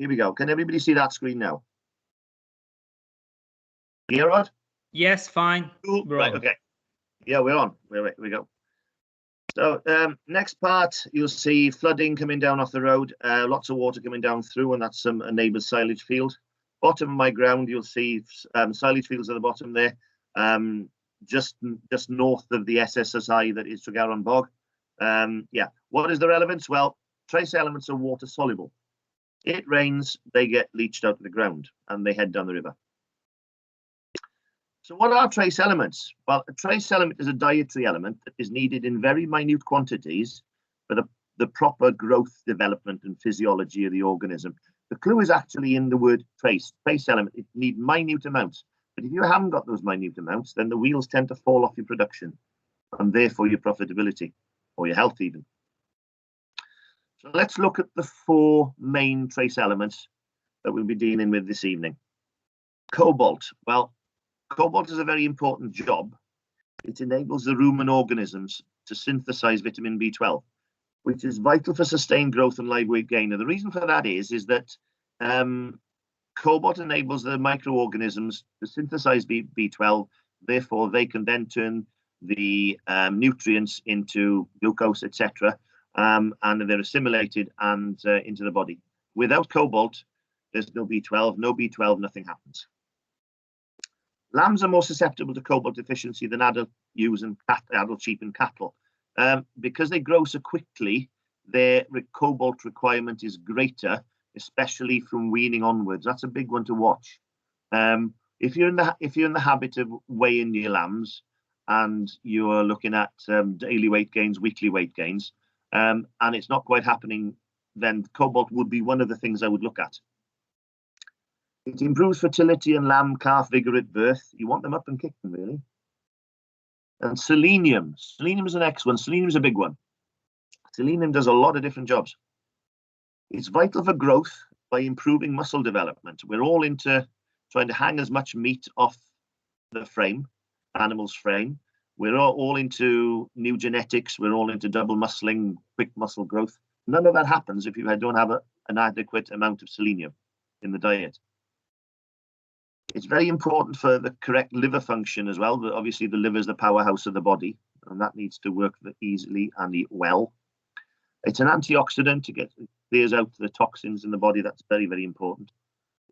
Here we go. Can everybody see that screen now? Here, Rod? Yes, fine. Cool. Right, okay. Yeah, we're on. Here we go. So next part, you'll see flooding coming down off the road, lots of water coming down through, and that's a neighbour's silage field. Bottom of my ground, you'll see silage fields at the bottom there, just north of the SSSI that is Tregaron Bog. Yeah, what is the relevance? Well, trace elements are water soluble. It rains, they get leached out of the ground and they head down the river. So what are trace elements? Well, a trace element is a dietary element that is needed in very minute quantities for the proper growth, development, and physiology of the organism. The clue is actually in the word trace. Trace element, it needs minute amounts. But if you haven't got those minute amounts, then the wheels tend to fall off your production and therefore your profitability or your health even. So let's look at the 4 main trace elements that we'll be dealing with this evening. Cobalt. Well, cobalt is a very important job. It enables the rumen organisms to synthesize vitamin B12, which is vital for sustained growth and live weight gain. And the reason for that is that cobalt enables the microorganisms to synthesize B12. Therefore, they can then turn the nutrients into glucose, etc., and they're assimilated and into the body. Without cobalt, there's no B12. No B12, nothing happens. Lambs are more susceptible to cobalt deficiency than adult ewes and adult sheep and cattle. Because they grow so quickly, their cobalt requirement is greater, especially from weaning onwards. That's a big one to watch. If you're in the habit of weighing your lambs and you're looking at daily weight gains, weekly weight gains, and it's not quite happening, then cobalt would be one of the things I would look at. It improves fertility and lamb-calf vigor at birth. You want them up and kicking, really. And selenium. Selenium is the next one. Selenium is a big one. Selenium does a lot of different jobs. It's vital for growth by improving muscle development. We're all into trying to hang as much meat off the frame, animal's frame. We're all into new genetics. We're all into double muscling, quick muscle growth. None of that happens if you don't have an adequate amount of selenium in the diet. It's very important for the correct liver function as well, but obviously the liver is the powerhouse of the body, and that needs to work easily and well. It's an antioxidant to clears out the toxins in the body. That's very, very important.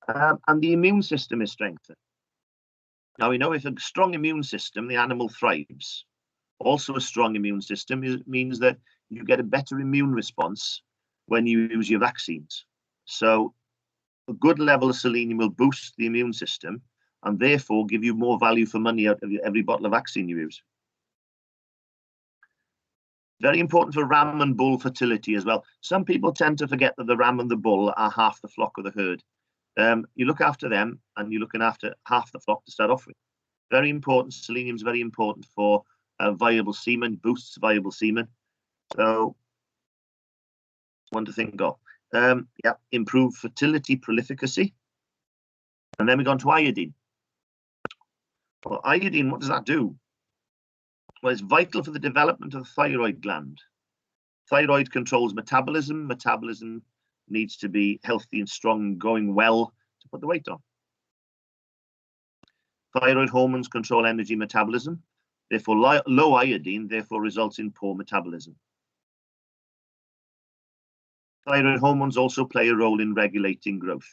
And the immune system is strengthened. Now, we know if a strong immune system, the animal thrives. Also, a strong immune system means that you get a better immune response when you use your vaccines. So a good level of selenium will boost the immune system and therefore give you more value for money out of every bottle of vaccine you use. Very important for ram and bull fertility as well. Some people tend to forget that the ram and the bull are half the flock of the herd. You look after them and you're looking after half the flock to start off with. Very important. Selenium is very important for viable semen, boosts viable semen. So one to think of. Yeah, improve fertility, prolificacy. And then we go on to iodine. Well, iodine, what does that do? Well, it's vital for the development of the thyroid gland. Thyroid controls metabolism. Metabolism needs to be healthy and strong and going well to put the weight on. Thyroid hormones control energy metabolism. Therefore, low iodine therefore results in poor metabolism. Thyroid hormones also play a role in regulating growth.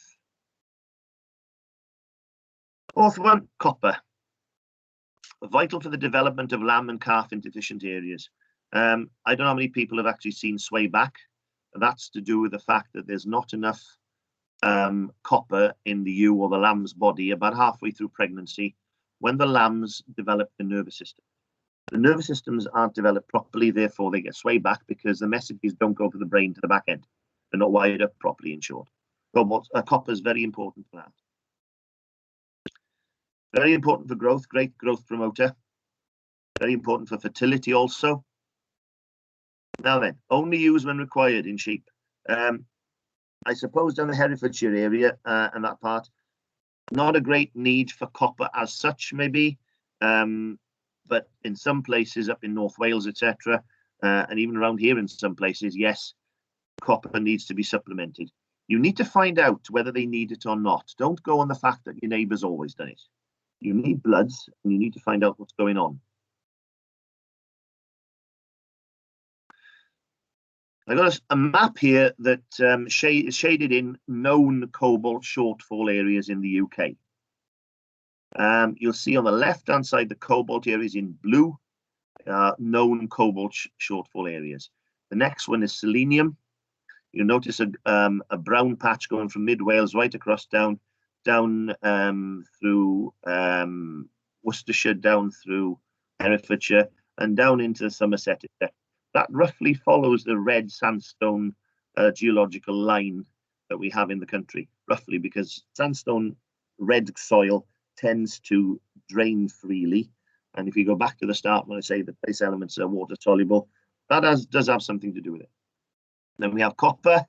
Fourth one, copper. Vital for the development of lamb and calf in deficient areas. I don't know how many people have actually seen sway back. That's to do with the fact that there's not enough copper in the ewe or the lamb's body about halfway through pregnancy when the lambs develop the nervous system. The nervous systems aren't developed properly, therefore they get sway back because the messages don't go to the brain to the back end. They're not wired up properly, in short. Copper is very important for that. Very important for growth, great growth promoter. Very important for fertility also. Now then, only use when required in sheep. I suppose down the Herefordshire area and that part, not a great need for copper as such, maybe. But in some places up in North Wales, etc., and even around here in some places, yes, copper needs to be supplemented. You need to find out whether they need it or not. Don't go on the fact that your neighbour's always done it. You need bloods, and you need to find out what's going on. I've got a map here that is shaded in known cobalt shortfall areas in the UK. You'll see on the left-hand side, the cobalt areas in blue, known cobalt shortfall areas. The next one is selenium. You'll notice a brown patch going from mid Wales right across down through Worcestershire, down through Herefordshire, and down into Somerset. That roughly follows the red sandstone geological line that we have in the country, roughly, because sandstone red soil tends to drain freely. And if you go back to the start when I say the trace elements are water soluble, that does have something to do with it. Then we have copper,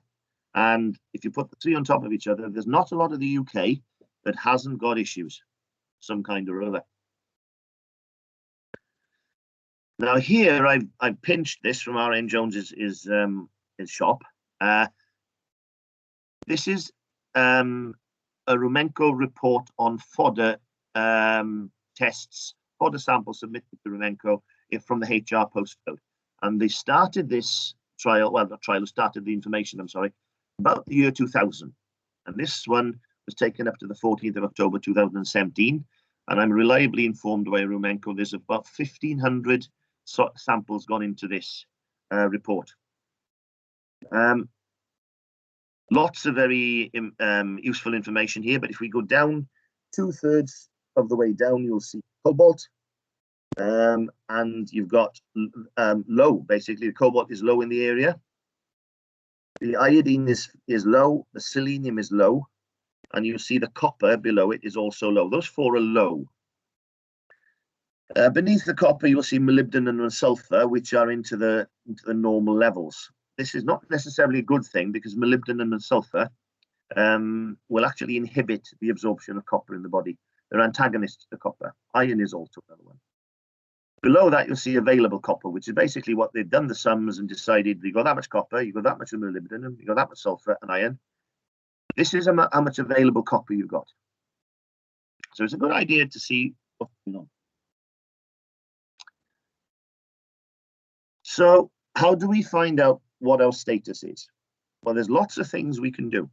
and if you put the three on top of each other, there's not a lot of the UK that hasn't got issues, some kind or other. Now here I've pinched this from R.N. Jones's his shop. This is a Rumenco report on fodder tests, fodder samples submitted to Rumenco from the HR postcode, and they started this trial. Well, the trial started the information. I'm sorry, about the year 2000, and this one was taken up to the 14th of October 2017. And I'm reliably informed by Rumenco there's about 1,500 samples gone into this report. Lots of very useful information here, but if we go down 2/3 of the way down, you'll see cobalt, and you've got low. Basically, the cobalt is low in the area. The iodine is low. The selenium is low, and you see the copper below it is also low. Those four are low. Beneath the copper, you'll see molybdenum and sulfur, which are into the normal levels. This is not necessarily a good thing, because molybdenum and sulfur will actually inhibit the absorption of copper in the body. They're antagonists to copper. Iron is also another one. Below that, you'll see available copper, which is basically what they've done the sums and decided you got that much copper, you got that much of molybdenum, you got that much sulfur and iron. This is how much available copper you've got. So it's a good idea to see what's going on. So how do we find out what our status is? Well, there's lots of things we can do.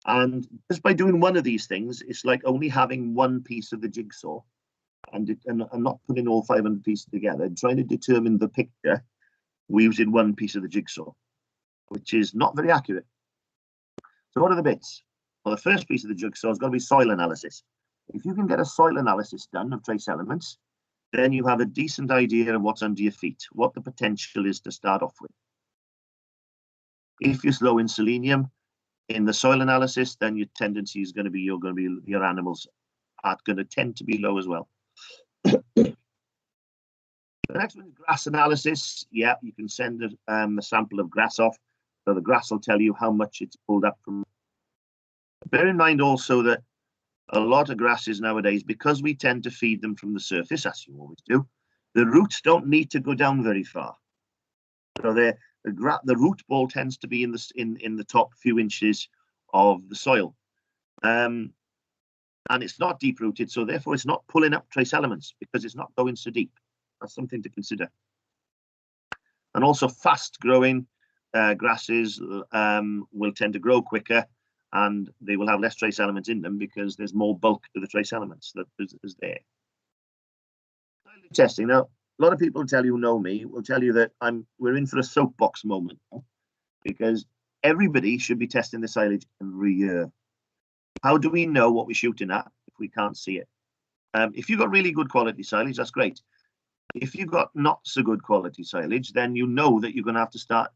And just by doing one of these things, it's like only having one piece of the jigsaw and not putting all 500 pieces together and trying to determine the picture using one piece of the jigsaw, which is not very accurate. So what are the bits? Well, the first piece of the jigsaw has got to be soil analysis. If you can get a soil analysis done of trace elements, then you have a decent idea of what's under your feet, what the potential is to start off with. If you're slow in selenium, in the soil analysis, then your tendency is going to be your animals are going to tend to be low as well. The next one is grass analysis. Yeah, you can send a sample of grass off, so the grass will tell you how much it's pulled up from. Bear in mind also that a lot of grasses nowadays, because we tend to feed them from the surface, as you always do, the roots don't need to go down very far. So the root ball tends to be in the top few inches of the soil, and it's not deep rooted, so therefore it's not pulling up trace elements because it's not going so deep. That's something to consider. And also, fast growing grasses will tend to grow quicker, and they will have less trace elements in them because there's more bulk to the trace elements that is there. Testing. Now, a lot of people who know me will tell you that we're in for a soapbox moment, because everybody should be testing the silage every year. How do we know what we're shooting at if we can't see it? If you've got really good quality silage, that's great. If you've got not so good quality silage, then you know that you're going to have to start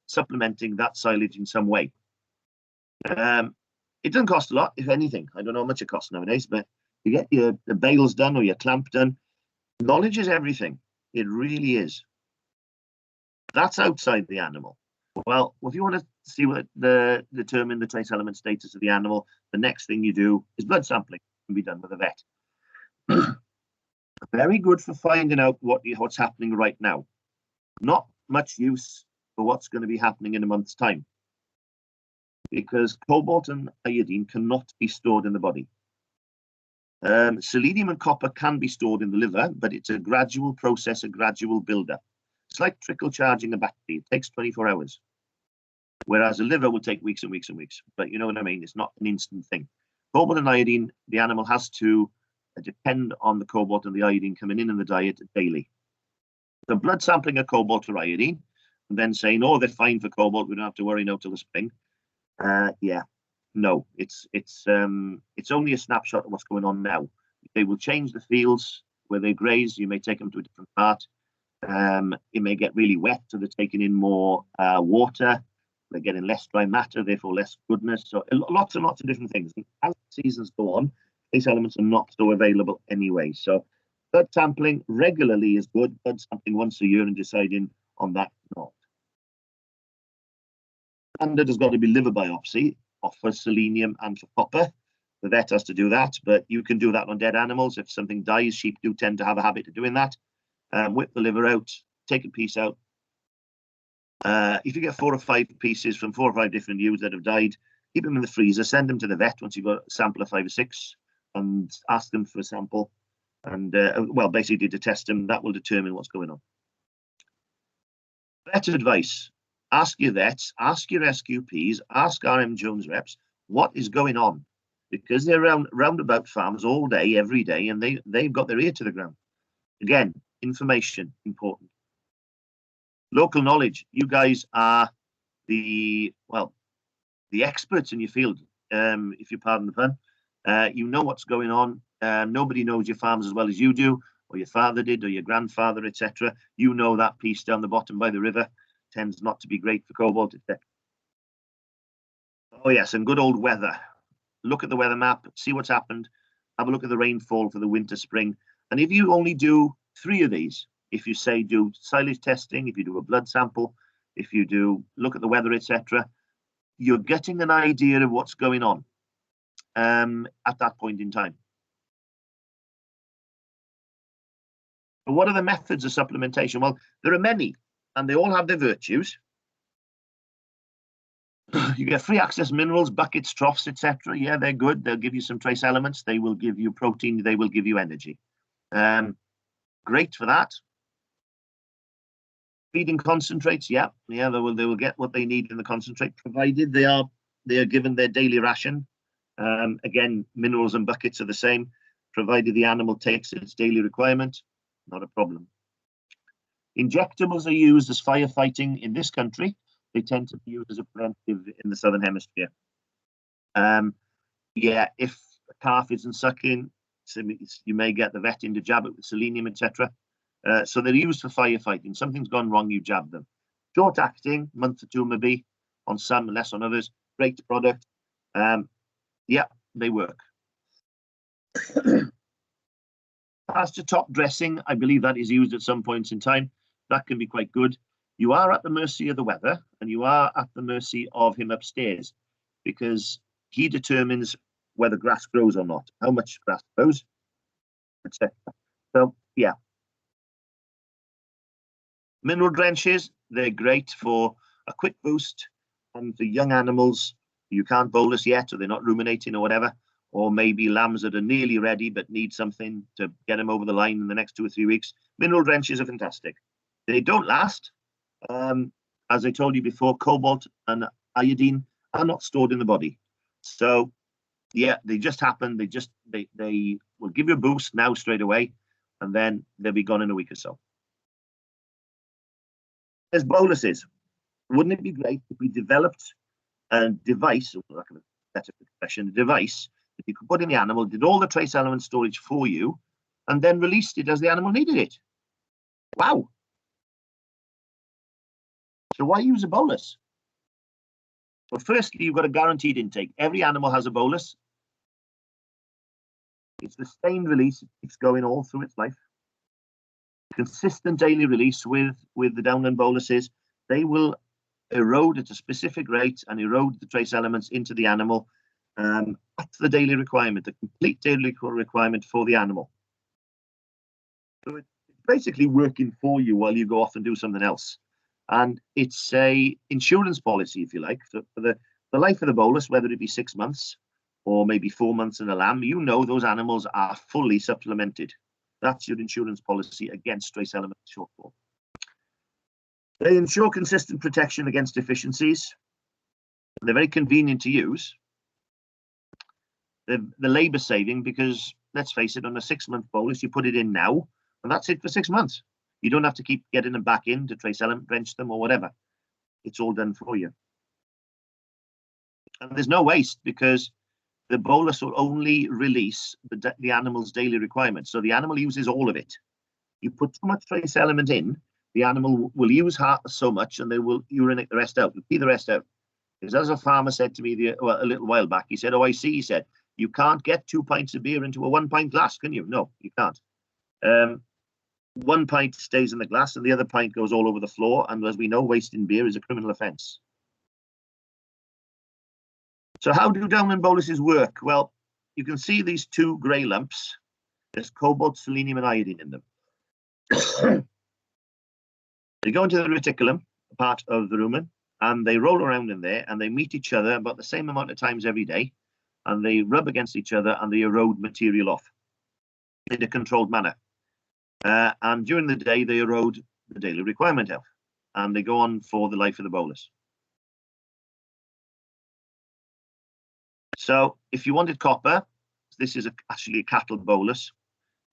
supplementing that silage in some way. It doesn't cost a lot, if anything. I don't know how much it costs nowadays, but you get the bales done or your clamp done. Knowledge is everything. It really is. That's outside the animal. Well, if you want to see determine the trace element status of the animal, the next thing you do is blood sampling. It can be done with a vet. Very good for finding out what's happening right now. Not much use for what's going to be happening in a month's time. because cobalt and iodine cannot be stored in the body. Selenium and copper can be stored in the liver, but it's a gradual process, a gradual buildup. It's like trickle charging a battery. It takes 24 hours. Whereas a liver will take weeks and weeks and weeks. But you know what I mean? It's not an instant thing. Cobalt and iodine, the animal has to depend on the cobalt and the iodine coming in the diet daily. The blood sampling of cobalt or iodine, and then saying, oh, they're fine for cobalt, we don't have to worry now till the spring. Yeah, no, it's only a snapshot of what's going on now. They will change the fields where they graze. You may take them to a different part. It may get really wet, so they're taking in more water. They're getting less dry matter, therefore less goodness. So lots and lots of different things. And as the seasons go on, these elements are not so available anyway. So blood sampling regularly is good. Blood sampling once a year and deciding on that, not. Standard has got to be liver biopsy for selenium and for copper. The vet has to do that, but you can do that on dead animals. If something dies, sheep do tend to have a habit of doing that. Whip the liver out, take a piece out. If you get 4 or 5 pieces from 4 or 5 different ewes that have died, keep them in the freezer, send them to the vet once you've got a sample of 5 or 6 and ask them for a sample. And well, basically to test them, that will determine what's going on. Vet advice. Ask your vets, ask your SQPs, ask RM Jones reps what is going on, because they're roundabout farms all day, every day, and they've got their ear to the ground. Again, information important. Local knowledge. You guys are the experts in your field. If you pardon the pun, you know what's going on. Nobody knows your farms as well as you do, or your father did, or your grandfather, etc. You know that piece down the bottom by the river tends not to be great for cobalt, etc. Oh yes, and good old weather. Look at the weather map, see what's happened, have a look at the rainfall for the winter, spring. And if you only do 3 of these, if you say do silage testing, if you do a blood sample, if you do look at the weather, etc., you're getting an idea of what's going on at that point in time. But what are the methods of supplementation? Well, there are many, and they all have their virtues. You get free access minerals, buckets, troughs, etc. Yeah, they're good. They'll give you some trace elements. They will give you protein. They will give you energy. Great for that. Feeding concentrates. Yeah, they will get what they need in the concentrate, provided they are given their daily ration. Again, minerals and buckets are the same, provided the animal takes its daily requirement. Not a problem. Injectables are used as firefighting in this country. They tend to be used as a preventive in the Southern Hemisphere. Yeah, if a calf isn't sucking, so you may get the vet in to jab it with selenium, etc. So they're used for firefighting. Something's gone wrong, you jab them. Short acting, month or 2 maybe, on some, less on others. Great product. Yeah, they work. As to top dressing, I believe that is used at some points in time. That can be quite good. You are at the mercy of the weather, and you are at the mercy of him upstairs, because he determines whether grass grows or not, how much grass grows, etc. So, yeah. Mineral drenches, they're great for a quick boost, and for young animals, you can't bolus yet, or they're not ruminating or whatever, or maybe lambs that are nearly ready but need something to get them over the line in the next 2 or 3 weeks. Mineral drenches are fantastic. They don't last. As I told you before, cobalt and iodine are not stored in the body. So, yeah, they just happen. They will give you a boost now straight away, and then they'll be gone in a week or so. There's boluses. Wouldn't it be great if we developed a device, or like a better expression, a device that you could put in the animal, did all the trace element storage for you, and then released it as the animal needed it? Wow. So why use a bolus? Well, firstly, you've got a guaranteed intake. Every animal has a bolus. It's sustained release. It keeps going all through its life. Consistent daily release with the downland boluses. They will erode at a specific rate and erode the trace elements into the animal at the daily requirement, the complete daily requirement for the animal. So it's basically working for you while you go off and do something else. And it's a insurance policy, if you like, for the the life of the bolus, whether it be 6 months or maybe 4 months in a lamb, you know those animals are fully supplemented. That's your insurance policy against trace element shortfall. They ensure consistent protection against deficiencies. They're very convenient to use. The labour saving, because let's face it, on a 6-month bolus, you put it in now, and that's it for 6 months. You don't have to keep getting them back in to trace element, drench them or whatever. It's all done for you. And there's no waste because the bolus will only release the animal's daily requirements. So the animal uses all of it. You put too much trace element in, the animal will use so much and they will urinate the rest out, pee the rest out. Because as a farmer said to me a little while back, he said, oh, I see, he said, you can't get 2 pints of beer into a 1 pint glass, can you? No, you can't. 1 pint stays in the glass and the other pint goes all over the floor. And as we know, wasting beer is a criminal offence. So how do Downland boluses work? Well, you can see these 2 grey lumps. There's cobalt, selenium and iodine in them. They go into the reticulum, part of the rumen, and they roll around in there and they meet each other about the same amount of times every day. And they rub against each other and they erode material off in a controlled manner. And during the day, they erode the daily requirement off. And they go on for the life of the bolus. So if you wanted copper, this is actually a cattle bolus.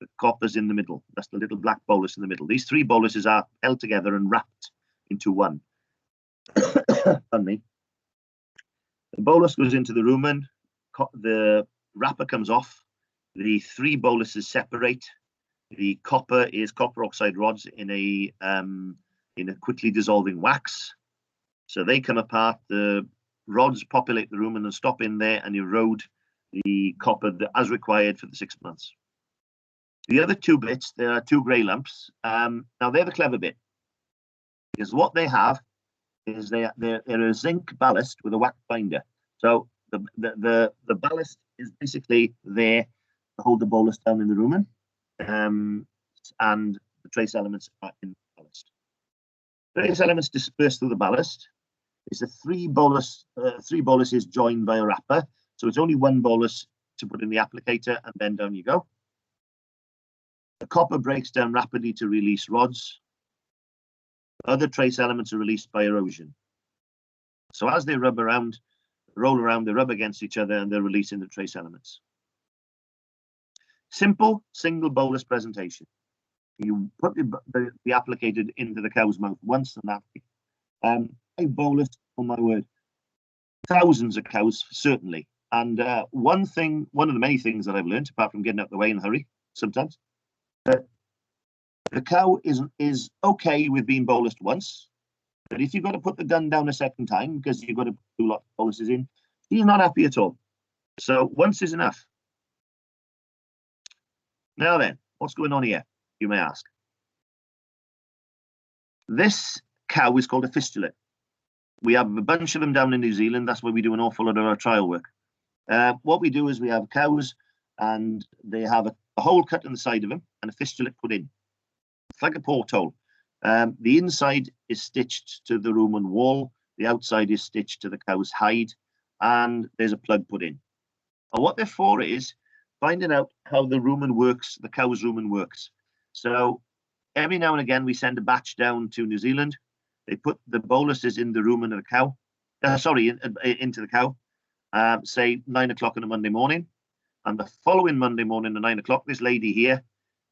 The copper's in the middle. That's the little black bolus in the middle. These 3 boluses are held together and wrapped into one. Pardon me. The bolus goes into the rumen. The wrapper comes off. The 3 boluses separate. The copper is copper oxide rods in a quickly dissolving wax. So they come apart. The rods populate the rumen and stop in there and erode the copper as required for the 6 months. The other 2 bits, there are 2 grey lumps. Now they're the clever bit, because what they have is they're a zinc ballast with a wax binder. So the ballast is basically there to hold the bolus down in the rumen, and the trace elements are in the ballast. Trace elements dispersed through the ballast. It's a 3 boluses joined by a wrapper. So it's only 1 bolus to put in the applicator and then down you go. The copper breaks down rapidly to release rods. Other trace elements are released by erosion. So as they roll around, they rub against each other and they're releasing the trace elements. Simple single bolus presentation. You put the applicator into the cow's mouth once and that's a bolus, oh my word, thousands of cows, certainly. And one of the many things that I've learned, apart from getting out of the way in a hurry sometimes, the cow is okay with being bolused once, but if you've got to put the gun down a second time because you've got to do lots of boluses in, she's not happy at all. So once is enough. Now then, what's going on here, you may ask? This cow is called a fistulate. We have a bunch of them down in New Zealand. That's where we do an awful lot of our trial work. What we do is we have cows and they have a hole cut in the side of them and a fistulate put in. It's like a porthole. The inside is stitched to the rumen wall. The outside is stitched to the cow's hide. And there's a plug put in. And what they're for is finding out how the rumen works, the cow's rumen works. So every now and again, we send a batch down to New Zealand. They put the boluses in the rumen of the cow, into the cow, say 9 o'clock on a Monday morning. And the following Monday morning at 9 o'clock, this lady here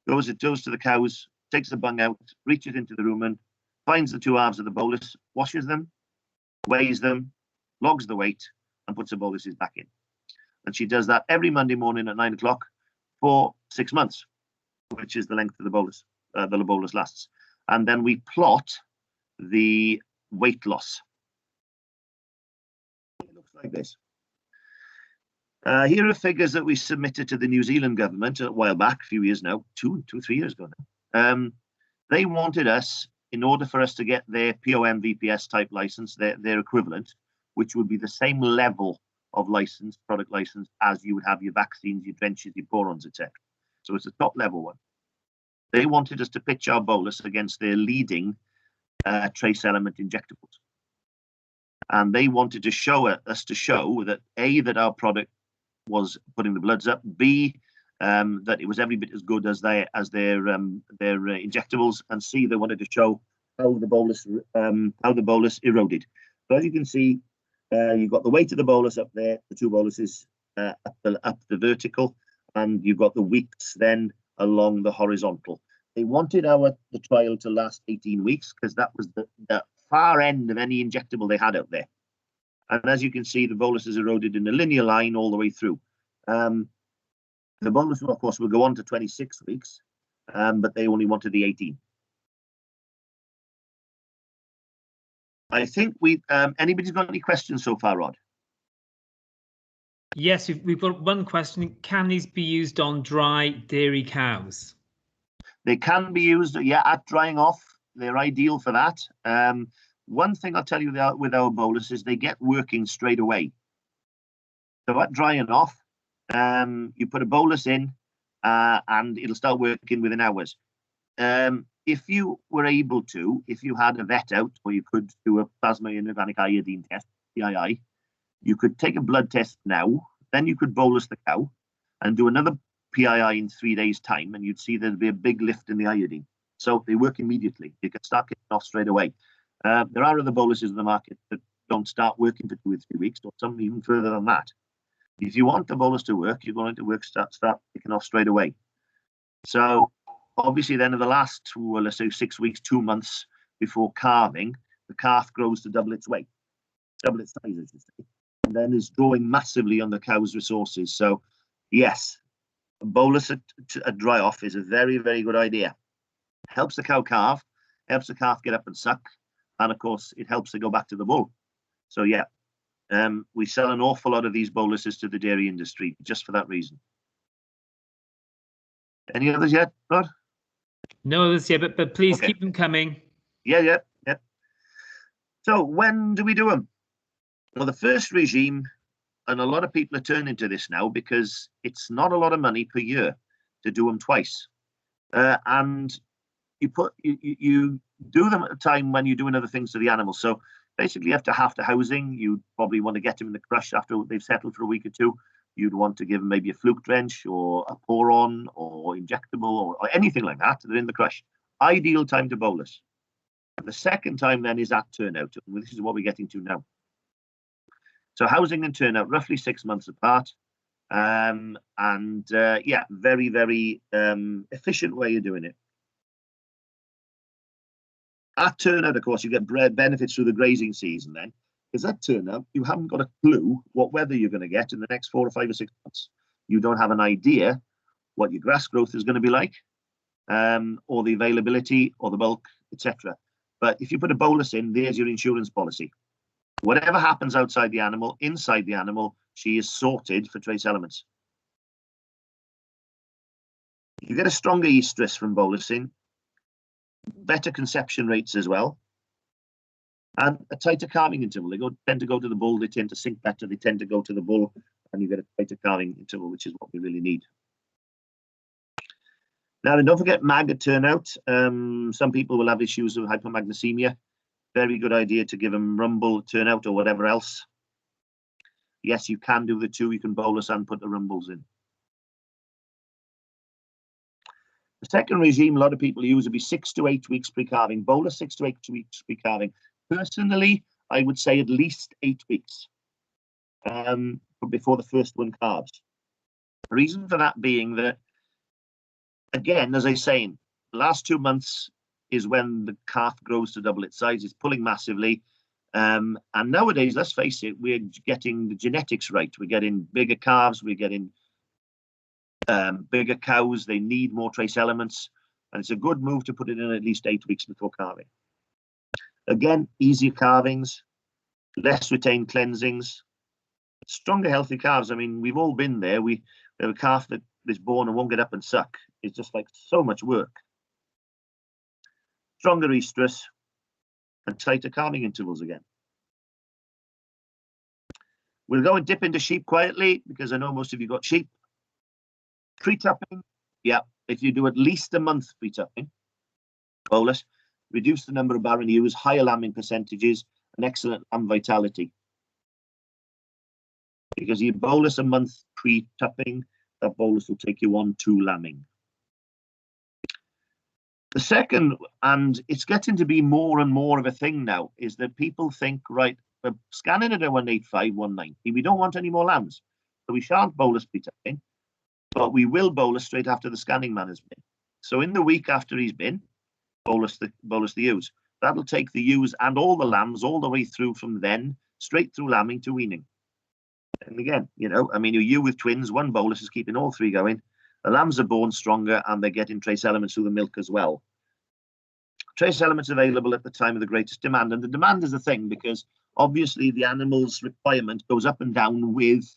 goes to the cows, takes the bung out, reaches into the rumen, finds the 2 halves of the bolus, washes them, weighs them, logs the weight, and puts the boluses back in. And she does that every Monday morning at 9 o'clock for 6 months, which is the length of the bolus lasts. And then we plot the weight loss. It looks like this. Here are figures that we submitted to the New Zealand government a while back, a few years now, 3 years ago now. They wanted us, in order for us to get their POM VPS type license, their equivalent, which would be the same level of license, product license, as you would have your vaccines, your drenches, your borons, etc. So it's a top level one. They wanted us to pitch our bolus against their leading trace element injectables. and they wanted to show us that A, that our product was putting the bloods up, B, that it was every bit as good as their injectables, and C, they wanted to show how the bolus eroded. So as you can see, you've got the weight of the bolus up there, the two boluses up the vertical, and you've got the weeks then along the horizontal. They wanted the trial to last 18 weeks because that was the far end of any injectable they had out there. And as you can see, the bolus is eroded in a linear line all the way through. The bolus, of course, will go on to 26 weeks, but they only wanted the 18. I think anybody's got any questions so far, Rod? Yes, we've got one question. Can these be used on dry dairy cows? They can be used, yeah, at drying off. They're ideal for that. One thing I'll tell you with our bolus is they get working straight away. So at drying off, you put a bolus in and it'll start working within hours. If you were able to, if you had a vet out, or you could do a plasma inorganic iodine test, PII, you could take a blood test now, then you could bolus the cow and do another PII in 3 days' time, and you'd see there'd be a big lift in the iodine. So they work immediately. You can start getting off straight away. There are other boluses in the market that don't start working for 2 or 3 weeks, or some even further than that. If you want the bolus to work, you're going to start kicking off straight away. So obviously then in the last let's say 6 weeks, 2 months before calving, the calf grows to double its weight, double its size, I should say, and then is drawing massively on the cow's resources. So yes, a bolus at dry off is a very, very good idea. Helps the cow calve, helps the calf get up and suck, and of course it helps to go back to the bull. So yeah, we sell an awful lot of these boluses to the dairy industry just for that reason. Any others yet, Rod? No others yet, but please okay. Keep them coming. Yeah. So when do we do them? Well, the first regime, and a lot of people are turning to this now because it's not a lot of money per year to do them twice. And you do them at a time when you're doing other things to the animals. So basically after housing, you probably want to get them in the crush after they've settled for a week or two. You'd want to give them maybe a fluke drench or a pour on or injectable or anything like that. They're in the crush. Ideal time to bolus. And the second time then is at turnout. This is what we're getting to now. So housing and turnout roughly 6 months apart. Yeah, very, very efficient way of doing it. At turnout, of course, you get benefits through the grazing season then, because at turnout, you haven't got a clue what weather you're going to get in the next 4 or 5 or 6 months. You don't have an idea what your grass growth is going to be like, or the availability, or the bulk, etc. But if you put a bolus in, there's your insurance policy. Whatever happens outside the animal, inside the animal, she is sorted for trace elements. You get a stronger estrus from bolusing, better conception rates as well, and a tighter calving interval. They tend to go to the bull, they tend to sink better, they tend to go to the bull, and you get a tighter calving interval, which is what we really need. Now, don't forget mag at turnout. Some people will have issues with hypomagnesemia. Very good idea to give them rumble, turnout, or whatever else. Yes, you can do the two. You can bolus and put the rumbles in. The second regime a lot of people use would be 6 to 8 weeks pre-calving. Bolus 6 to 8 weeks pre-calving. Personally, I would say at least 8 weeks before the first one calves. The reason for that being that, again, as I was saying, the last 2 months is when the calf grows to double its size. It's pulling massively. And nowadays, let's face it, we're getting the genetics right. We're getting bigger calves. We're getting bigger cows. They need more trace elements. And it's a good move to put it in at least 8 weeks before calving. Again, easier calvings, less retained cleansings, stronger, healthy calves. I mean, we've all been there. We have a calf that is born and won't get up and suck. It's just like so much work. Stronger estrus and tighter calving intervals again. We'll go and dip into sheep quietly because I know most of you got sheep. Pre-tupping, yeah, if you do at least a month pre-tupping, bolus, reduce the number of barren ewes, higher lambing percentages, an excellent lamb vitality. Because you bolus a month pre-tupping, that bolus will take you on to lambing. The second, and it's getting to be more and more of a thing now, is that people think, right, we're scanning at a 185, 190. We don't want any more lambs. So we shan't bolus pre-tupping, but we will bolus straight after the scanning man has been. So in the week after he's been, bolus the ewes. That'll take the ewes and all the lambs all the way through from then, straight through lambing to weaning. And again, you know, I mean, a ewe with twins, one bolus is keeping all three going. The lambs are born stronger and they're getting trace elements through the milk as well. Trace elements available at the time of the greatest demand. And the demand is a thing because obviously the animal's requirement goes up and down with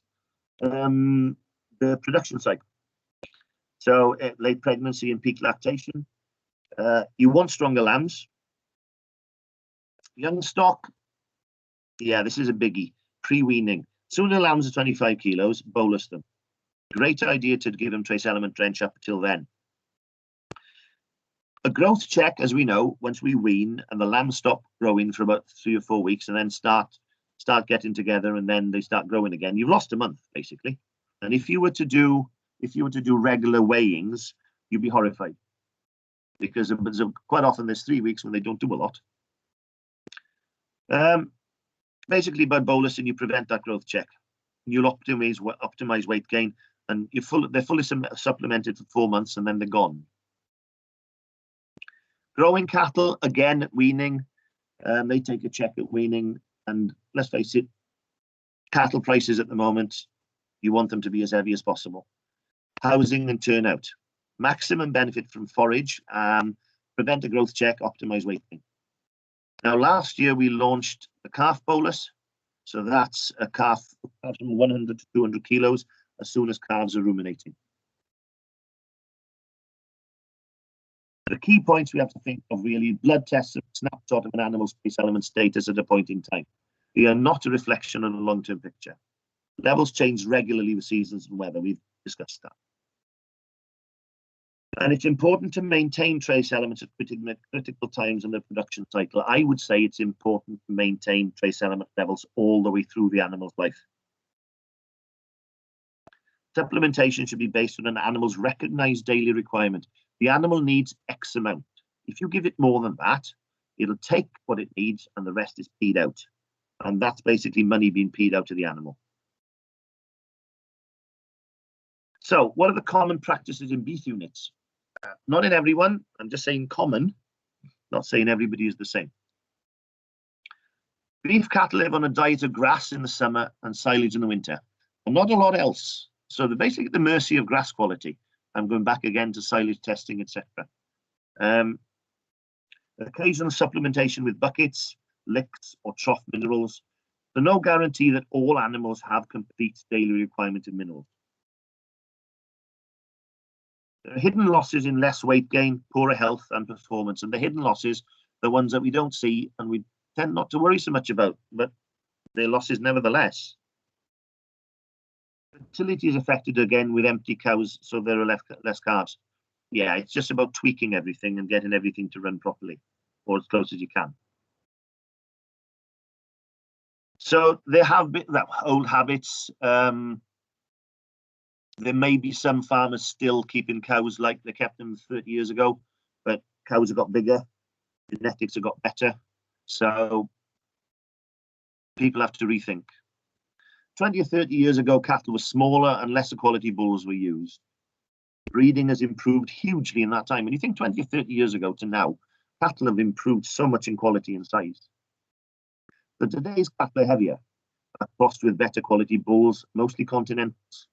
the production cycle. So late pregnancy and peak lactation. You want stronger lambs. Young stock, yeah, this is a biggie. Pre-weaning. Soon the lambs are 25 kilos, bolus them. Great idea to give them trace element drench up till then. A growth check, as we know, once we wean and the lambs stop growing for about 3 or 4 weeks and then start getting together and then they start growing again, you've lost a month basically. And if you were to do regular weighings, you'd be horrified because quite often there's 3 weeks when they don't do a lot. Basically, by bolusing, you prevent that growth check. You'll optimize weight gain, and they're fully supplemented for 4 months, and then they're gone. Growing cattle, again, at weaning, they take a check at weaning, and let's face it, cattle prices at the moment, you want them to be as heavy as possible. Housing and turnout. Maximum benefit from forage, prevent a growth check, optimize weight gain. Now, last year we launched a calf bolus. So that's a calf from 100 to 200 kilos as soon as calves are ruminating. The key points we have to think of really, blood tests are a snapshot of an animal's trace element status at a point in time. They are not a reflection on a long-term picture. Levels change regularly with seasons and weather. We've discussed that. And it's important to maintain trace elements at critical times in the production cycle. I would say it's important to maintain trace element levels all the way through the animal's life. Supplementation should be based on an animal's recognized daily requirement. The animal needs X amount. If you give it more than that, it'll take what it needs and the rest is peed out. And that's basically money being peed out to the animal. So what are the common practices in beef units? Not in everyone, I'm just saying common, not saying everybody is the same. Beef cattle live on a diet of grass in the summer and silage in the winter, and not a lot else. So they're basically at the mercy of grass quality. I'm going back again to silage testing, etc. Occasional supplementation with buckets, licks, or trough minerals. So no guarantee that all animals have complete daily requirement of minerals. There are hidden losses in less weight gain, poorer health and performance. And the hidden losses, the ones that we don't see and we tend not to worry so much about, but they're losses nevertheless. Fertility is affected again with empty cows, so there are less calves. Yeah, it's just about tweaking everything and getting everything to run properly, or as close as you can. So there have been that old habits. There may be some farmers still keeping cows like they kept them 30 years ago, but cows have got bigger, genetics have got better, so people have to rethink. 20 or 30 years ago, cattle were smaller and lesser quality bulls were used. Breeding has improved hugely in that time. When you think 20 or 30 years ago to now, cattle have improved so much in quality and size. But today's cattle are heavier, crossed with better quality bulls, mostly continentals.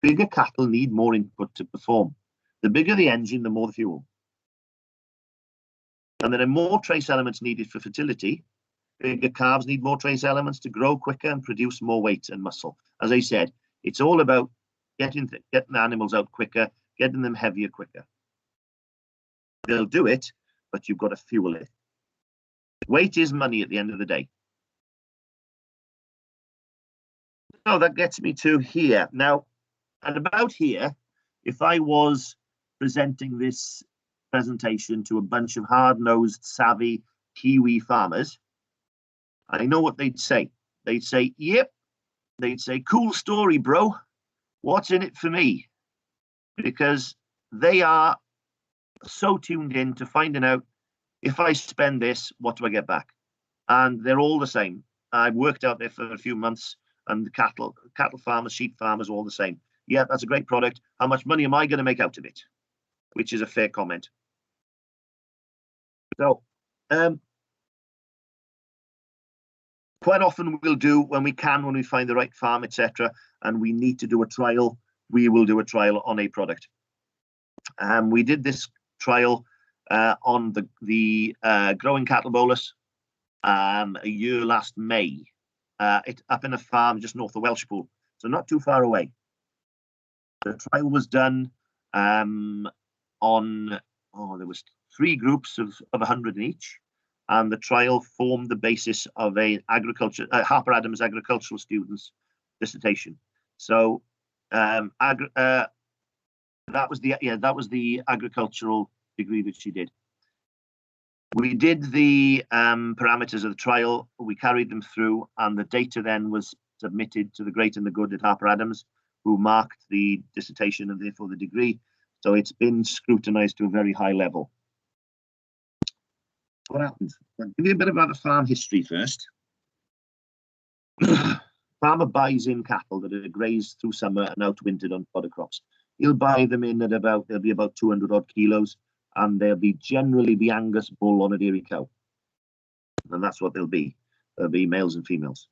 Bigger cattle need more input to perform. The bigger the engine, the more the fuel. And there are more trace elements needed for fertility. Bigger calves need more trace elements to grow quicker and produce more weight and muscle. As I said, it's all about getting the animals out quicker, getting them heavier quicker. They'll do it, but you've got to fuel it. Weight is money at the end of the day. So that gets me to here. Now, at about here, if I was presenting this presentation to a bunch of hard-nosed, savvy Kiwi farmers, I know what they'd say. They'd say, yep. They'd say, cool story, bro. What's in it for me? Because they are so tuned in to finding out, if I spend this, what do I get back? And they're all the same. I've worked out there for a few months, and the cattle farmers, sheep farmers, all the same. Yeah, that's a great product. How much money am I going to make out of it? Which is a fair comment. So, quite often we'll do, when we can, when we find the right farm, etc., and we need to do a trial, we will do a trial on a product. We did this trial on the growing cattle bolus a year last May. It's up in a farm just north of Welshpool, so not too far away. The trial was done on, there was 3 groups of 100 in each, and the trial formed the basis of a Harper Adams agricultural student's dissertation. So that was the agricultural degree that she did. We did the parameters of the trial, we carried them through, and the data then was submitted to the great and the good at Harper Adams, who marked the dissertation and therefore the degree. So it's been scrutinized to a very high level. What happens? I'll give you a bit about the farm history first. Farmer buys in cattle that are grazed through summer and outwintered on fodder crops. He'll buy them in at they'll be about 200 odd kilos, and they'll be generally the Angus bull on a dairy cow. And that's what they'll be. They'll be males and females.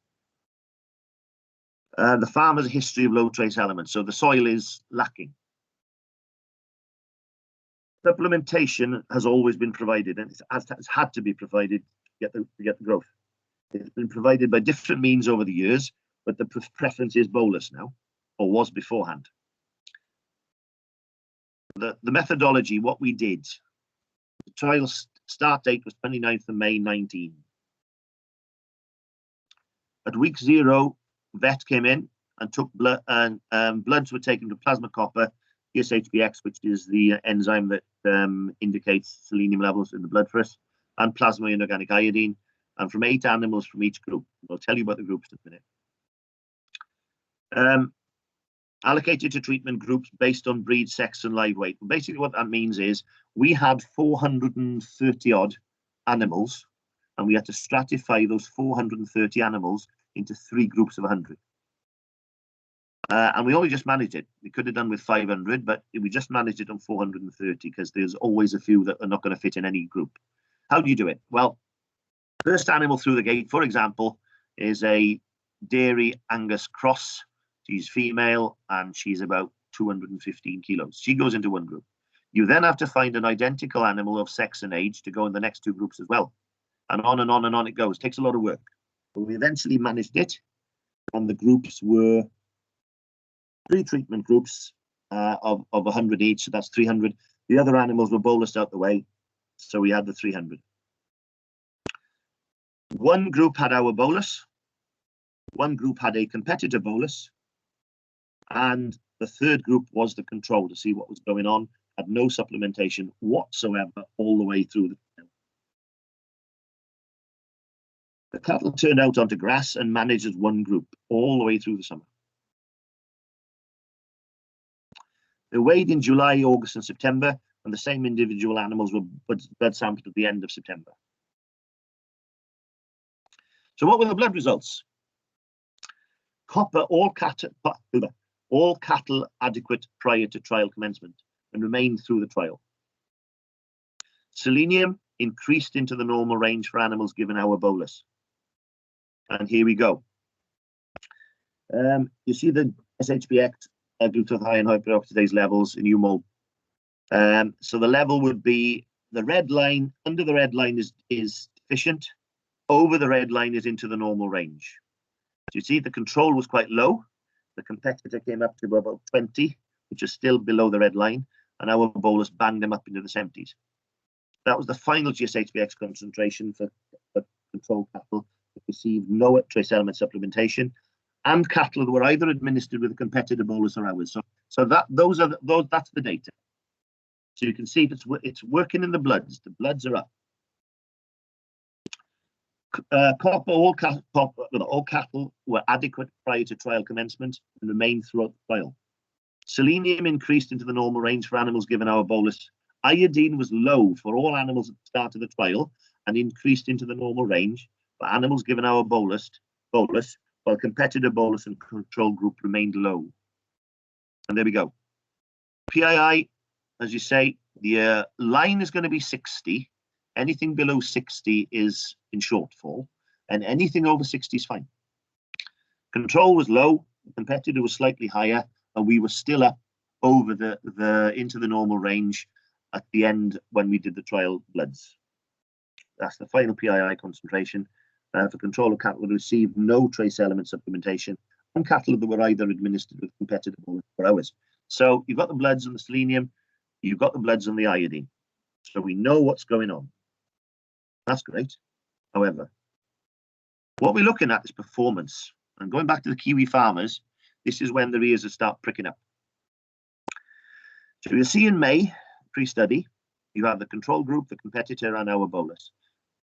The farm has a history of low trace elements, so the soil is lacking. Supplementation has always been provided, and it has had to be provided to get the growth. It's been provided by different means over the years, but the preference is bolus now, or was beforehand. The methodology, what we did, the trial start date was 29th of May 19. At week 0, vet came in and took blood, and bloods were taken to plasma copper, GSHBX, which is the enzyme that indicates selenium levels in the blood for us, and plasma inorganic iodine, and from 8 animals from each group. I'll tell you about the groups in a minute. Allocated to treatment groups based on breed, sex, and live weight. Basically, what that means is we had 430 odd animals, and we had to stratify those 430 animals into 3 groups of 100. And we only just managed it. We could have done with 500, but we just managed it on 430 because there's always a few that are not going to fit in any group. How do you do it? Well, first animal through the gate, for example, is a dairy Angus cross. She's female and she's about 215 kilos. She goes into one group. You then have to find an identical animal of sex and age to go in the next 2 groups as well. And on and on and on it goes. It takes a lot of work. But we eventually managed it, and the groups were 3 treatment groups of 100 each, so that's 300. The other animals were bolused out the way, so we had the 300. One group had our bolus, one group had a competitor bolus, and the 3rd group was the control to see what was going on, had no supplementation whatsoever all the way through the trial. The cattle turned out onto grass and managed as one group all the way through the summer. They weighed in July, August, and September, and the same individual animals were blood sampled at the end of September. So what were the blood results? Copper, all cattle adequate prior to trial commencement and remained through the trial. Selenium increased into the normal range for animals given our bolus. And here we go. You see the SHBX, glutathione high and hyperoxidase levels in UMOL. So the level would be the red line, under the red line is deficient, over the red line is into the normal range. So you see the control was quite low. The competitor came up to about 20, which is still below the red line, and our bolus banged them up into the 70s. That was the final GSHBX concentration for control cattle that received no trace element supplementation, and cattle that were either administered with a competitor bolus or ours. So that's the data. So you can see it's working in the bloods. The bloods are up. All cattle were adequate prior to trial commencement and remained throughout the trial. Selenium increased into the normal range for animals given our bolus. Iodine was low for all animals at the start of the trial and increased into the normal range for animals given our bolus, while competitor bolus and control group remained low. And there we go. PII, as you say, the line is going to be 60. Anything below 60 is in shortfall, and anything over 60 is fine. Control was low, the competitor was slightly higher, and we were still up over into the normal range at the end when we did the trial bloods. That's the final PII concentration. For control of cattle who received no trace element supplementation, and cattle that were either administered with competitor bolus for hours. So you've got the bloods and the selenium, you've got the bloods and the iodine. So we know what's going on. That's great. However, what we're looking at is performance. And going back to the Kiwi farmers, this is when their ears will start pricking up. So you'll see in May, pre-study, you have the control group, the competitor, and our bolus.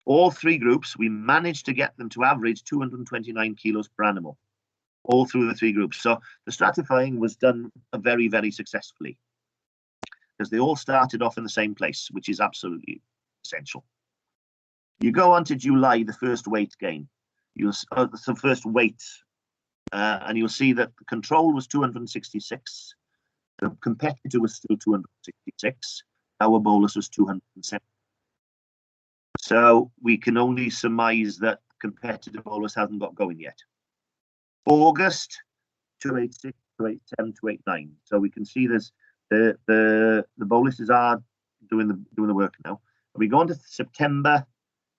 All three groups, we managed to get them to average 229 kilos per animal, all through the three groups. So the stratifying was done very, very successfully because they all started off in the same place, which is absolutely essential. You go on to July, the first weight gain. The first weight, and you'll see that the control was 266. The competitor was still 266. Our bolus was 207. So we can only surmise that competitor bolus hasn't got going yet. August, 286, 287, 289. So we can see this. The boluses are doing the work now. And we go on to September.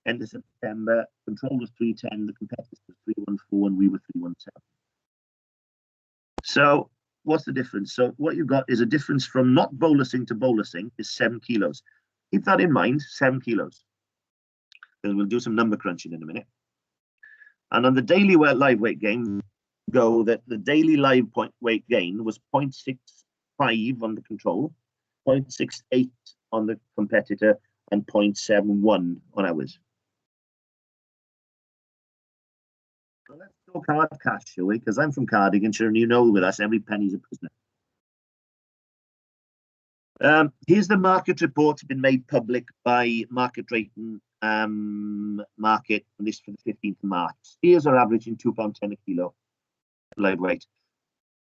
End of September, control was 310, the competitor was 314, and we were 317. So what's the difference? So what you've got is a difference from not bolusing to bolusing is 7 kilos. Keep that in mind, 7 kilos. Because we'll do some number crunching in a minute. And on the daily live weight gain, go that the daily live weight gain was 0.65 on the control, 0.68 on the competitor, and 0.71 on ours. So let's talk hard cash, shall we? Because I'm from Cardiganshire, and you know with us, every penny's a prisoner. Here's the market report been made public by Market Drayton Market, and this for the 15th of March. Steers are averaging £2.10 a kilo live weight.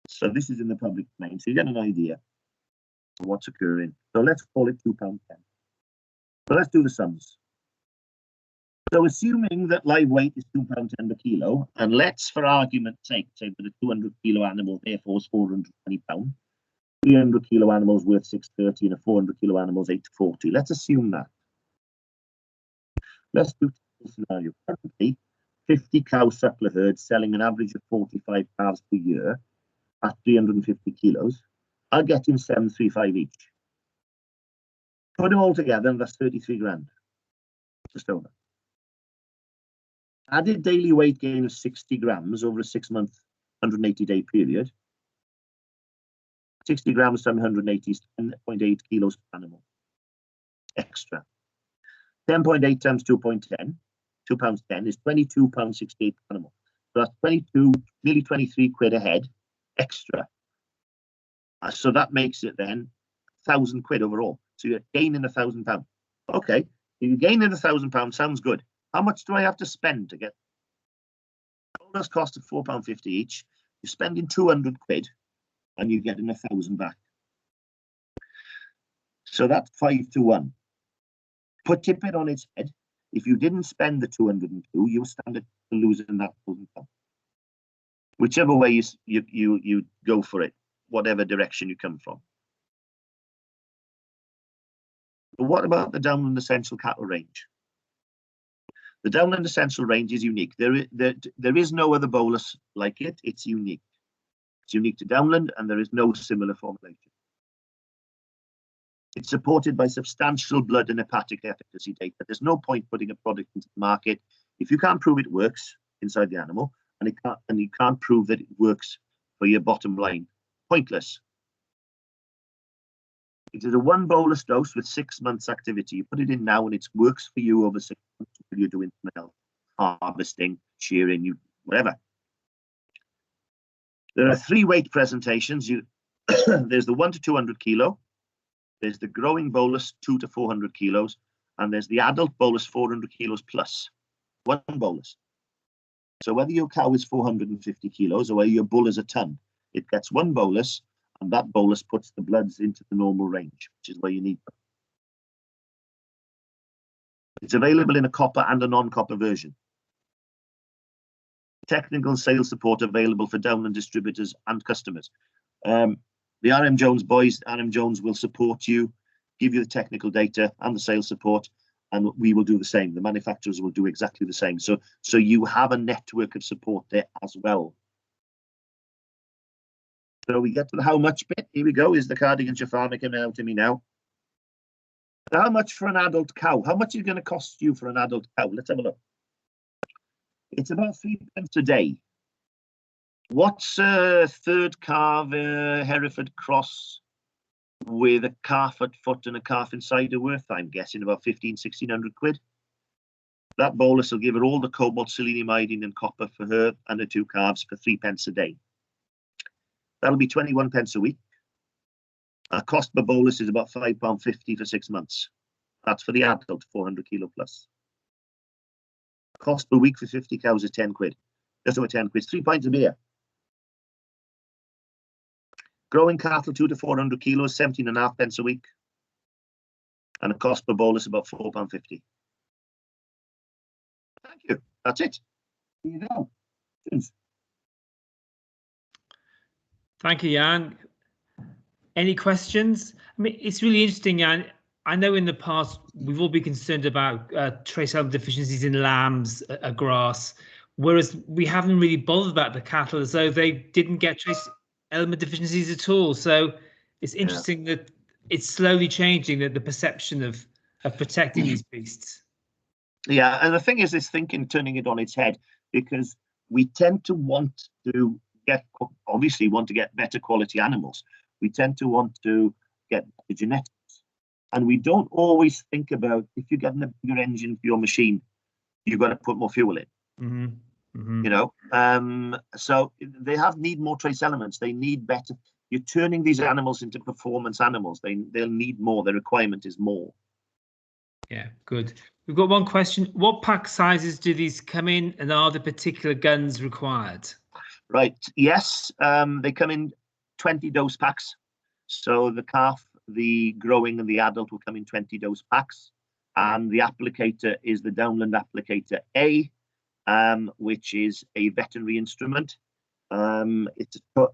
So this is in the public domain, so you get an idea of what's occurring. So let's call it £2.10. So let's do the sums. So assuming that live weight is £2.10 a kilo, and let's, for argument's sake, say that a 200 kilo animal therefore is £420, 300 kilo animals worth 630, and a 400 kilo animal is 840. Let's assume that. Let's do the scenario. Currently, 50 cow suckler herds selling an average of 45 calves per year at 350 kilos are getting 735 each. Put them all together, and that's 33 grand. Just over. Added daily weight gain of 60 grams over a 6-month, 180-day period. 60 grams times 180 is 10.8 kilos per animal. Extra. 10.8 times 2.10, £2.10 is £22.68 per animal. So that's 22, nearly 23 quid a head extra. So that makes it then 1,000 quid overall. So you're gaining £1,000. Okay, you're gaining £1,000, sounds good. How much do I have to spend to get? Bolus cost of £4.50 each. You're spending 200 quid and you're getting 1,000 back. So that's 5 to 1. Tip it on its head. If you didn't spend the 202, you stand to losing that £1,000. Whichever way you go for it, whatever direction you come from. But what about the Downland Essential Cattle range? The Downland Essential range is unique. There is no other bolus like it. It's unique. It's unique to Downland, and there is no similar formulation. It's supported by substantial blood and hepatic efficacy data. There's no point putting a product into the market if you can't prove it works inside the animal, and you can't prove that it works for your bottom line. Pointless. It is a 1 bolus dose with 6 months activity. You put it in now and it works for you over 6 months until you're doing something else. harvesting, shearing, whatever. There are 3 weight presentations. There's the 1 to 200 kilo, there's the growing bolus 2 to 400 kilos, and there's the adult bolus 400 kilos plus, 1 bolus. So whether your cow is 450 kilos or whether your bull is a ton, it gets 1 bolus, and that bolus puts the bloods into the normal range, which is where you need them. It's available in a copper and a non-copper version. Technical sales support available for Downland distributors and customers. The RM Jones boys, RM Jones will support you, give you the technical data and the sales support, and we will do the same. The manufacturers will do exactly the same. So you have a network of support there as well. So we get to the how much bit. Here we go. Is the Cardiganshire Farmer coming out to me now? How much for an adult cow? How much is it going to cost you for an adult cow? Let's have a look. It's about 3 pence a day. What's a third calf Hereford cross with a calf at foot and a calf inside her worth? I'm guessing about 1,500–1,600 quid. That bolus will give her all the cobalt, selenium, iodine and copper for her and her 2 calves for 3 pence a day. That'll be 21 pence a week. Our cost per bolus is about £5.50 for 6 months. That's for the adult, 400 kilo plus. Cost per week for 50 cows is 10 quid. Just over 10 quid. 3 pints of beer. Growing cattle 2 to 400 kilos, 17.5 pence a week. And a cost per bolus about £4.50. Thank you. That's it. There you go. Cheers. Thank you, Jan. Any questions? I mean, it's really interesting, Jan. I know in the past we've all been concerned about trace element deficiencies in lambs, grass, whereas we haven't really bothered about the cattle as though they didn't get trace element deficiencies at all. So it's interesting that it's slowly changing the perception of protecting these beasts. Yeah, and the thing is, this thinking turning it on its head, because we tend to want to get better quality animals. We tend to want to get the genetics. And we don't always think about, if you're getting a bigger engine for your machine, you've got to put more fuel in. Mm-hmm. Mm-hmm. You know, so they need more trace elements. They need better. You're turning these animals into performance animals. They'll need more. The requirement is more. Yeah, good. We've got one question. What pack sizes do these come in, and are the particular guns required? Right. Yes, they come in 20 dose packs. So the calf, the growing and the adult will come in 20 dose packs. And the applicator is the Downland Applicator A, which is a veterinary instrument. It's a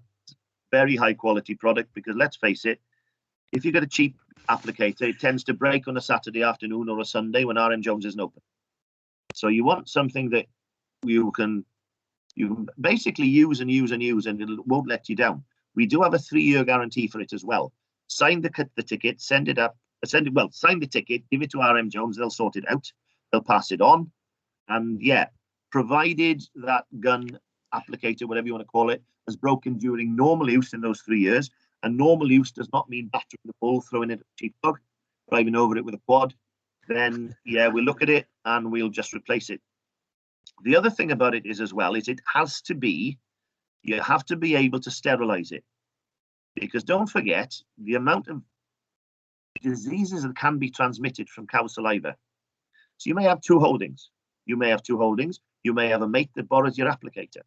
very high quality product, because let's face it, if you get a cheap applicator, it tends to break on a Saturday afternoon or a Sunday when RM Jones isn't open. So you want something that you can basically use and use and use, and it won't let you down. We do have a 3-year guarantee for it as well. Sign the ticket, sign the ticket, give it to RM Jones, they'll sort it out, they'll pass it on. And yeah, provided that gun, applicator, whatever you want to call it, has broken during normal use in those 3 years, and normal use does not mean battering the bull, throwing it at a cheap bug, driving over it with a quad, then yeah, we'll look at it and we'll just replace it. The other thing about it is as well, is you have to be able to sterilize it, because don't forget the amount of diseases that can be transmitted from cow saliva. So you may have 2 holdings. You may have a mate that borrows your applicator.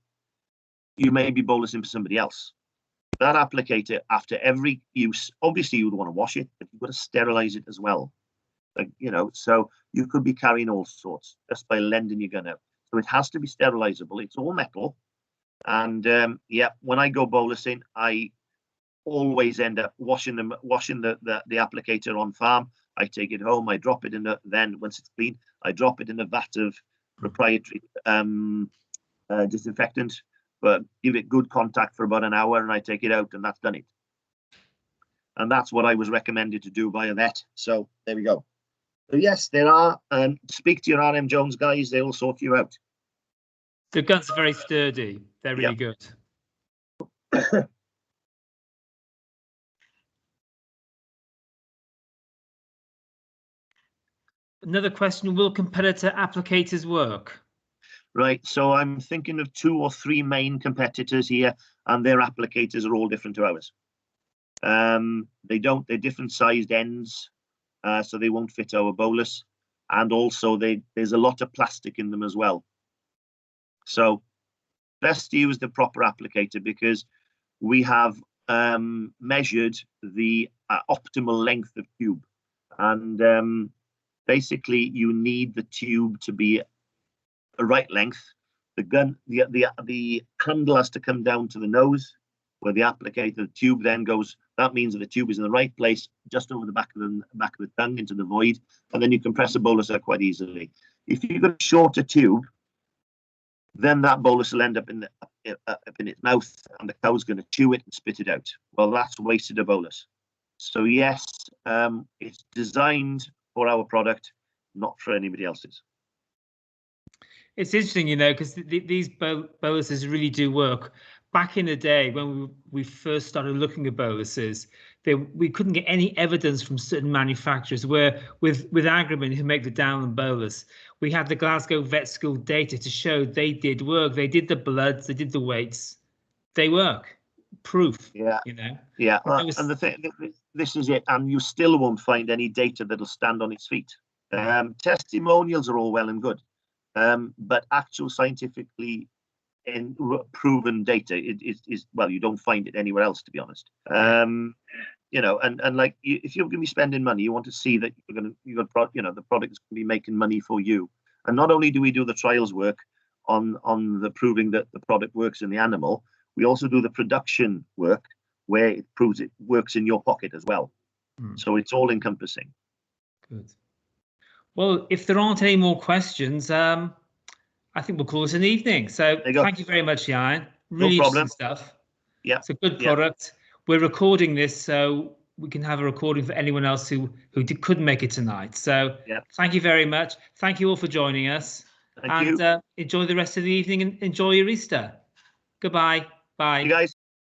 You may be bolusing for somebody else. That applicator, after every use, obviously you would want to wash it, but you've got to sterilize it as well. Like, you know, so you could be carrying all sorts just by lending your gun out. So it has to be sterilizable. It's all metal. And yeah, when I go bolusing, I always end up washing the applicator on farm. I take it home, I drop it in then once it's clean, I drop it in a vat of proprietary disinfectant, but give it good contact for about an hour, and I take it out, and that's done it. And that's what I was recommended to do by a vet. So there we go. So yes, there are. Speak to your RM Jones guys; they will sort you out. The guns are very sturdy. They're really good. Another question: will competitor applicators work? right? So I'm thinking of 2 or 3 main competitors here, and their applicators are all different to ours. They're different sized ends, so they won't fit our bolus. And also there's a lot of plastic in them as well. So best to use the proper applicator, because we have measured the optimal length of tube, and basically you need the tube to be the right length. The handle has to come down to the nose where the applicator, the tube then goes. That means that the tube is in the right place, just over the back of the tongue into the void, and then you can press a bolus out quite easily. If you've got a shorter tube, then that bolus will end up in its mouth, and the cow's going to chew it and spit it out. Well, that's wasted a bolus. So yes, it's designed for our product, not for anybody else's. It's interesting, you know, because these boluses really do work. Back in the day, when we first started looking at boluses, we couldn't get any evidence from certain manufacturers. Where with Agrimin, who make the Downland bolus, we had the Glasgow Vet School data to show they did work. They did the bloods, they did the weights, they work. Proof. Yeah. You know. Yeah, and the thing, this is it, and you still won't find any data that'll stand on its feet. Testimonials are all well and good, but actual scientifically proven data is well, you don't find it anywhere else, to be honest. You know, and like if you're going to be spending money, you want to see that the product is going to be making money for you. And not only do we do the trials work on the proving that the product works in the animal, we also do the production work where it proves it works in your pocket as well. So it's all encompassing. Good. Well, if there aren't any more questions, I think we'll call it an evening. So thank you very much, Jan. Really interesting stuff. Yeah. It's a good product. We're recording this so we can have a recording for anyone else who couldn't make it tonight. So thank you very much. Thank you all for joining us. Thank you. Enjoy the rest of the evening and enjoy your Easter. Goodbye. Bye. You guys.